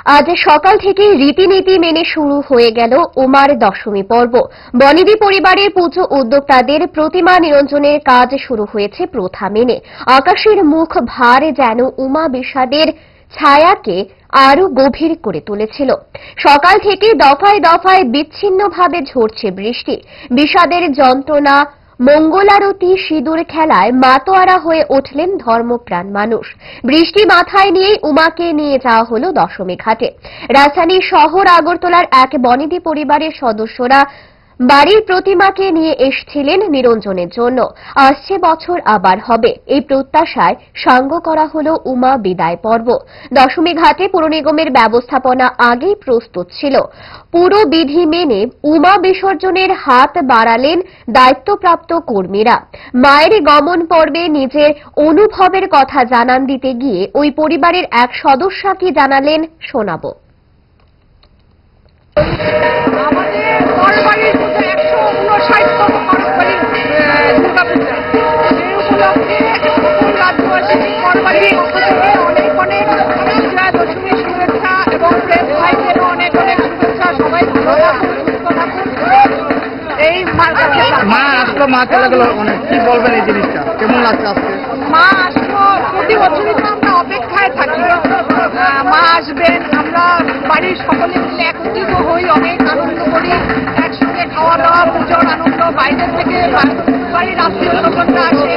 আজ সকাল থেকে রীতিনীতি মেনে শুরু হয়ে গেল উমার দশমী পর্ব। বনেদি পরিবারের পুজো উদ্যোক্তাদের প্রতিমা নিরঞ্জনের কাজ শুরু হয়েছে প্রথা মেনে। আকাশের মুখ ভার যেন উমা বিষাদের ছায়াকে আরো গভীর করে তুলেছিল। সকাল থেকে দফায় দফায় বিচ্ছিন্নভাবে ঝরছে বৃষ্টি। বিষাদের যন্ত্রণা, মঙ্গলারতি, সিঁদুর খেলায় মাতোয়ারা হয়ে উঠলেন ধর্মপ্রাণ মানুষ। বৃষ্টি মাথায় নিয়েই উমাকে নিয়ে যাওয়া হল দশমী ঘাটে। রাজধানীর শহর আগরতলার এক বনেদি পরিবারের সদস্যরা বাড়ির প্রতিমাকে নিয়ে এসেছিলেন নিরঞ্জনের জন্য। আসছে বছর আবার হবে, এই প্রত্যাশায় সাঙ্গ করা হল উমা বিদায় পর্ব। দশমী ঘাটে পুর নিগমের ব্যবস্থাপনা আগেই প্রস্তুত ছিল। পুরো বিধি মেনে উমা বিসর্জনের হাত বাড়ালেন দায়িত্বপ্রাপ্ত কর্মীরা। মায়ের গমন পর্বে নিজের অনুভবের কথা জানান দিতে গিয়ে ওই পরিবারের এক সদস্যা কি জানালেন শোনাবো। মা আসলো, মা চলে গেল, কি বলবেন এই জিনিসটা কেমন লাগছে আজকে? মা আসলো, প্রতি বছরই তো আমরা অপেক্ষায় থাকি মা আসবেন। আমরা বাড়ির সকলে মিলে একত্রিত হই, অনেক আনন্দ করি, একসঙ্গে খাওয়া দাওয়া, পুজোর আনন্দ, বাইরে থেকে বাড়ির আত্মীয় স্বজনরা আসে,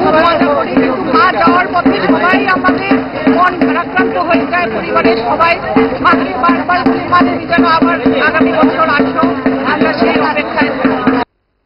খুব মজা করি। কিন্তু মা যাওয়ার পথে সবাই আমাদের মন ভারাক্রান্ত হয়ে যায়, পরিবারের সবাই মাকে বারবার বলি মা তুমি যেন আবার আগামী বছর আসো, আমরা সেই অপেক্ষায় থাকি।